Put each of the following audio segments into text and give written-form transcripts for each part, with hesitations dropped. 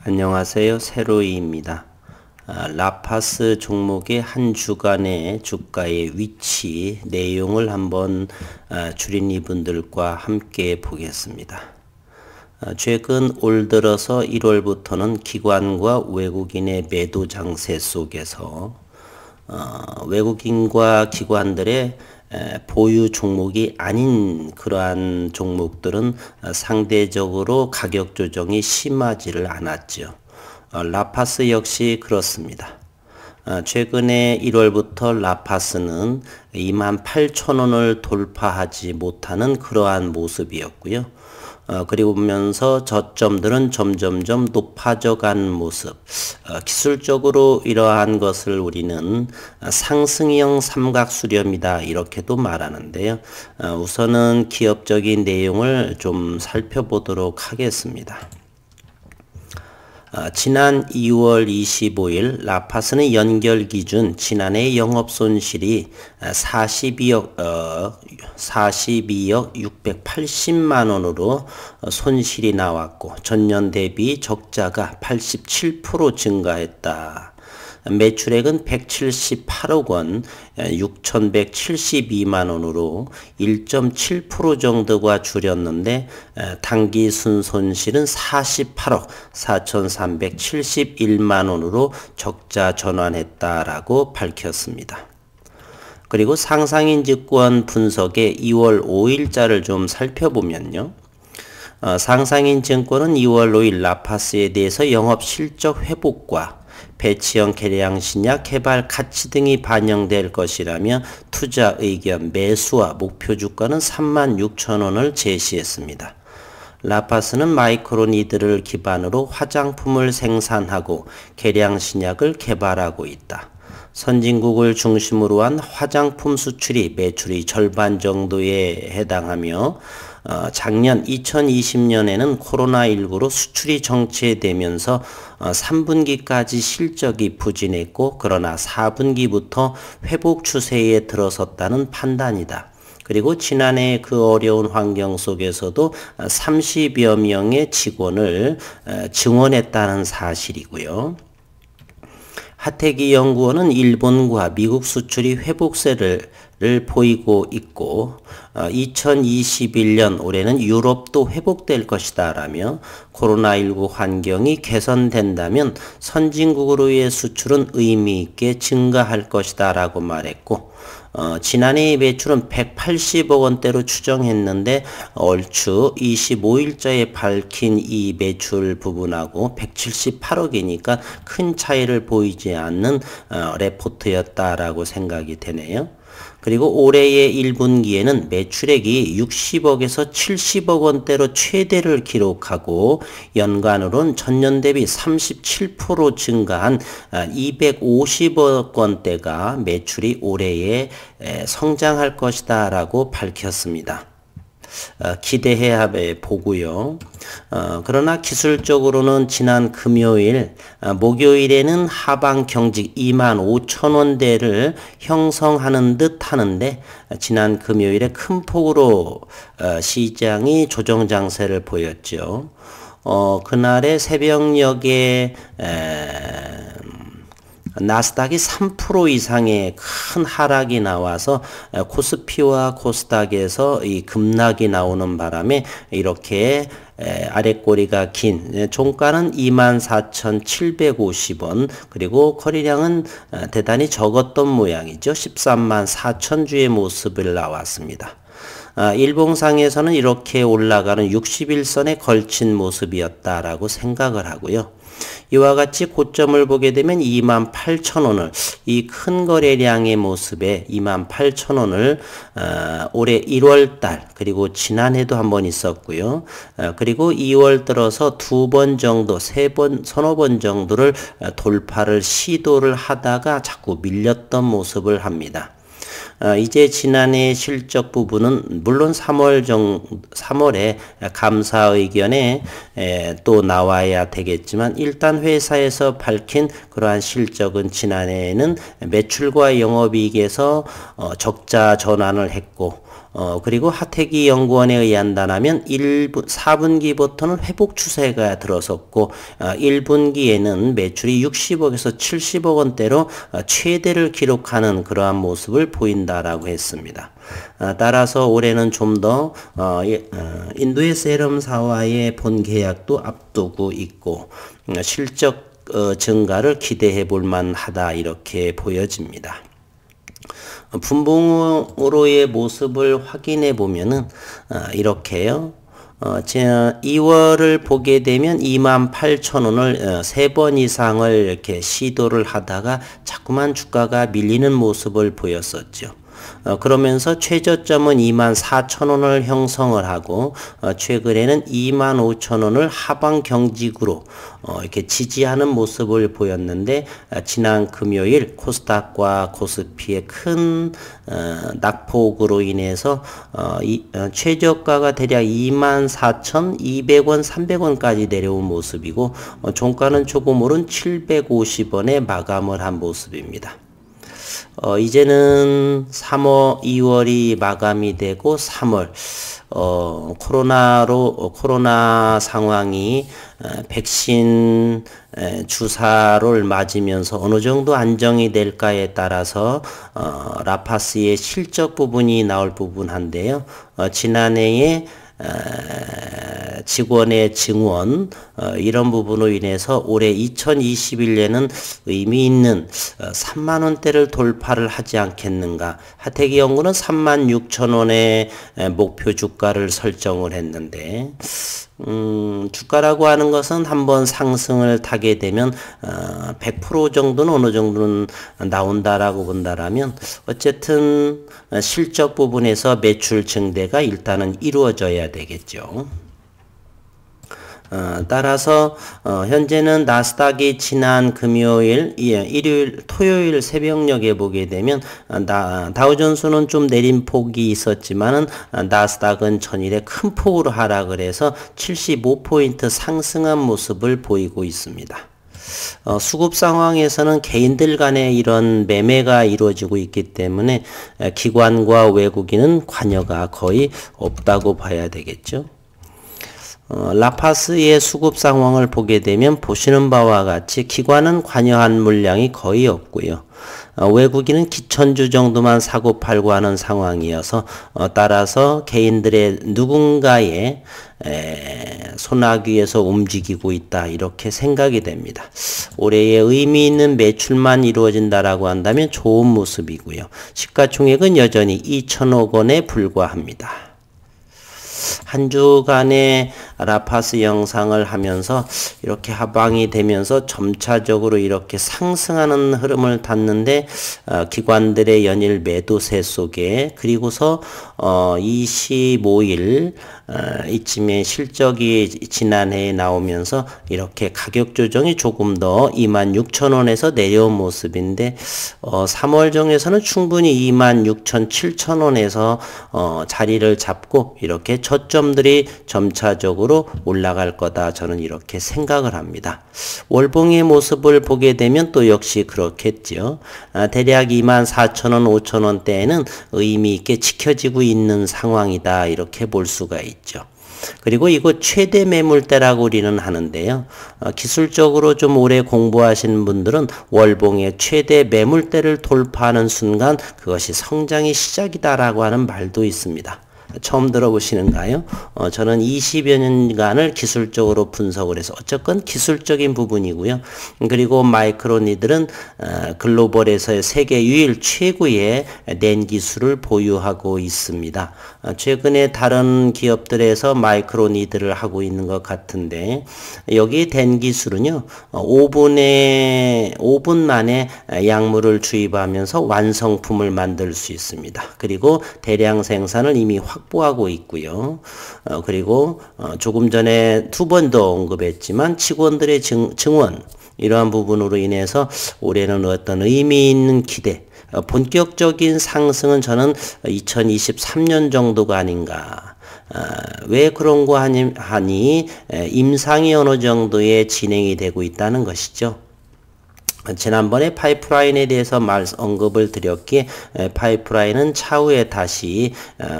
안녕하세요. 세로이입니다. 라파스 종목의 한 주간의 주가의 위치 내용을 한번 주린이분들과 함께 보겠습니다. 최근 올 들어서 1월부터는 기관과 외국인의 매도 장세 속에서 외국인과 기관들의 보유 종목이 아닌 그러한 종목들은 상대적으로 가격 조정이 심하지를 않았죠. 라파스 역시 그렇습니다. 최근에 1월부터 라파스는 28,000원을 돌파하지 못하는 그러한 모습이었고요. 그리고 보면서 저점들은 점점점 높아져 간 모습. 기술적으로 이러한 것을 우리는 상승형 삼각수렴이다 이렇게도 말하는데요. 우선은 기업적인 내용을 좀 살펴보도록 하겠습니다. 지난 2월 25일 라파스는 연결 기준 지난해 영업손실이 42억 680만 원으로 손실이 나왔고 전년 대비 적자가 87% 증가했다. 매출액은 178억 원, 6,172만 원으로 1.7% 정도가 줄였는데 당기 순손실은 48억 4,371만 원으로 적자 전환했다라고 밝혔습니다. 그리고 상상인증권 분석의 2월 5일자를 좀 살펴보면요. 상상인증권은 2월 5일 라파스에 대해서 영업실적 회복과 배치형 계량 신약 개발 가치 등이 반영될 것이라며 투자 의견 매수와 목표 주가는 36,000원을 제시했습니다. 라파스는 마이크로니드를 기반으로 화장품을 생산하고 계량 신약을 개발하고 있다. 선진국을 중심으로 한 화장품 수출이 매출의 절반 정도에 해당하며 작년 2020년에는 코로나19로 수출이 정체되면서 3분기까지 실적이 부진했고 그러나 4분기부터 회복 추세에 들어섰다는 판단이다. 그리고 지난해 그 어려운 환경 속에서도 30여 명의 직원을 증원했다는 사실이고요. 하태기 연구원은 일본과 미국 수출이 회복세를 보이고 있고 2021년 올해는 유럽도 회복될 것이다 라며 코로나19 환경이 개선된다면 선진국으로의 수출은 의미 있게 증가할 것이다 라고 말했고 지난해의 매출은 180억 원대로 추정했는데 얼추 25일자에 밝힌 이 매출 부분하고 178억이니까 큰 차이를 보이지 않는 레포트였다라고 생각이 되네요. 그리고 올해의 1분기에는 매출액이 60억에서 70억 원대로 최대를 기록하고 연간으로는 전년 대비 37% 증가한 250억 원대가 매출이 올해에 성장할 것이다 라고 밝혔습니다. 기대해야 보고요. 그러나 기술적으로는 지난 금요일, 목요일에는 하방 경직 25,000원대를 형성하는 듯 하는데 지난 금요일에 큰 폭으로 시장이 조정 장세를 보였죠. 그날의 새벽녘에 나스닥이 3% 이상의 큰 하락이 나와서 코스피와 코스닥에서 이 급락이 나오는 바람에 이렇게 아랫꼬리가 긴 종가는 24,750원 그리고 거래량은 대단히 적었던 모양이죠. 13만 4천 주의 모습을 나왔습니다. 일봉상에서는 이렇게 올라가는 60일선에 걸친 모습이었다라고 생각을 하고요. 이와 같이 고점을 보게 되면 28,000원을 이 큰 거래량의 모습에 28,000원을 올해 1월달 그리고 지난해도 한번 있었고요. 그리고 2월 들어서 두 번 정도 서너 번 정도를 돌파를 시도를 하다가 자꾸 밀렸던 모습을 합니다. 이제 지난해 실적 부분은 물론 3월에 감사 의견에 또 나와야 되겠지만 일단 회사에서 밝힌 그러한 실적은 지난해에는 매출과 영업이익에서 적자 전환을 했고 그리고 하태기 연구원에 의한다면 4분기부터는 회복 추세가 들어섰고 1분기에는 매출이 60억에서 70억 원대로 최대를 기록하는 그러한 모습을 보인다라고 했습니다. 따라서 올해는 좀 더 인도의 세럼사와의 본계약도 앞두고 있고 실적 증가를 기대해 볼 만하다 이렇게 보여집니다. 분봉으로의 모습을 확인해 보면은 이렇게요. 2월을 보게 되면 28,000원을 3번 이상을 이렇게 시도를 하다가 자꾸만 주가가 밀리는 모습을 보였었죠. 그러면서 최저점은 24,000원을 형성을 하고 최근에는 25,000원을 하방 경직으로 이렇게 지지하는 모습을 보였는데 지난 금요일 코스닥과 코스피의 큰 낙폭으로 인해서 최저가가 대략 24,200원, 300원까지 내려온 모습이고 종가는 조금 오른 750원에 마감을 한 모습입니다. 이제는 2월이 마감이 되고 3월, 코로나 상황이 백신 주사를 맞으면서 어느 정도 안정이 될까에 따라서 라파스의 실적 부분이 나올 부분한데요. 지난해에 직원의 증원 이런 부분으로 인해서 올해 2021년은 의미 있는 3만 원대를 돌파를 하지 않겠는가. 하태기 연구는 36,000원의 목표 주가를 설정을 했는데 주가라고 하는 것은 한번 상승을 타게 되면 100% 정도는 어느 정도는 나온다라고 본다라면 어쨌든 실적 부분에서 매출 증대가 일단은 이루어져야 되겠죠. 따라서 현재는 나스닥이 지난 금요일, 일요일, 토요일 새벽녘에 보게 되면 다우존스는 좀 내림폭이 있었지만은 나스닥은 전일에 큰 폭으로 하락을 해서 75포인트 상승한 모습을 보이고 있습니다. 수급 상황에서는 개인들 간에 이런 매매가 이루어지고 있기 때문에 기관과 외국인은 관여가 거의 없다고 봐야 되겠죠. 라파스의 수급 상황을 보게 되면 보시는 바와 같이 기관은 관여한 물량이 거의 없고요. 외국인은 기천주 정도만 사고 팔고 하는 상황이어서 따라서 개인들의 누군가의 손아귀에서 움직이고 있다 이렇게 생각이 됩니다. 올해의 의미 있는 매출만 이루어진다라고 한다면 좋은 모습이고요. 시가총액은 여전히 2천억 원에 불과합니다. 한 주간의 라파스 영상을 하면서 이렇게 하방이 되면서 점차적으로 이렇게 상승하는 흐름을 탔는데 기관들의 연일 매도세 속에 그리고서 25일 이쯤에 실적이 지난해에 나오면서 이렇게 가격 조정이 조금 더 26,000원에서 내려온 모습인데 3월 정에서는 충분히 26,700원에서 자리를 잡고 이렇게 저점들이 점차적으로 올라갈 거다 저는 이렇게 생각을 합니다. 월봉의 모습을 보게 되면 또 역시 그렇겠죠. 대략 24,000원, 5,000원대에는 의미 있게 지켜지고 있는 상황이다 이렇게 볼 수가 있죠. 그리고 이거 최대 매물대라고 우리는 하는데요. 기술적으로 좀 오래 공부하신 분들은 월봉의 최대 매물대를 돌파하는 순간 그것이 성장의 시작이다라고 하는 말도 있습니다. 처음 들어보시는가요? 저는 20여 년간을 기술적으로 분석을 해서 어쨌건 기술적인 부분이고요. 그리고 마이크로니들은 글로벌에서의 세계 유일 최고의 낸 기술을 보유하고 있습니다. 최근에 다른 기업들에서 마이크로니들을 하고 있는 것 같은데 여기 된 기술은요. 5분 만에 약물을 주입하면서 완성품을 만들 수 있습니다. 그리고 대량 생산을 이미 확보하고 있고요. 그리고 조금 전에 2번 더 언급했지만 직원들의 증원 이러한 부분으로 인해서 올해는 어떤 의미 있는 기대 본격적인 상승은 저는 2023년 정도가 아닌가. 왜 그런 거 하니 임상이 어느 정도의 진행이 되고 있다는 것이죠. 지난번에 파이프라인에 대해서 언급을 드렸기에 파이프라인은 차후에 다시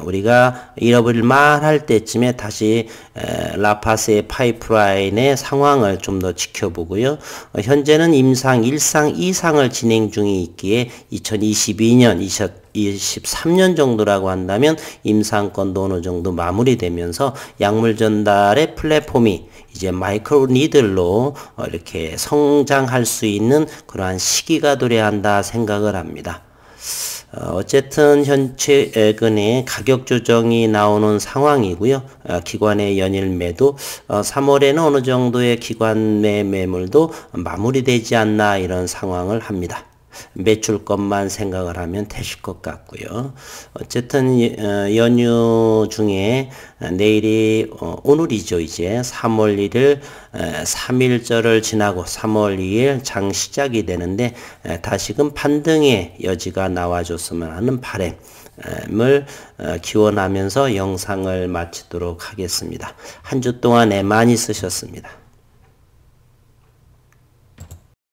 우리가 잃어버릴 만할 때쯤에 다시 라파스의 파이프라인의 상황을 좀 더 지켜보고요. 현재는 임상 1상 2상을 진행 중이 있기에 2022년 23년 정도라고 한다면 임상권도 어느 정도 마무리되면서 약물 전달의 플랫폼이 이제 마이크로 니들로 이렇게 성장할 수 있는 그러한 시기가 도래한다 생각을 합니다. 어쨌든 최근에 가격 조정이 나오는 상황이고요. 기관의 연일 매도 3월에는 어느 정도의 기관 내 매물도 마무리되지 않나 이런 상황을 합니다. 매출것만 생각을 하면 되실 것 같고요. 어쨌든 연휴 중에 내일이 오늘이죠. 이제 3월 1일 3일절을 지나고 3월 2일 장 시작이 되는데 다시금 반등의 여지가 나와줬으면 하는 바람을 기원하면서 영상을 마치도록 하겠습니다. 한 주 동안 많이 쓰셨습니다.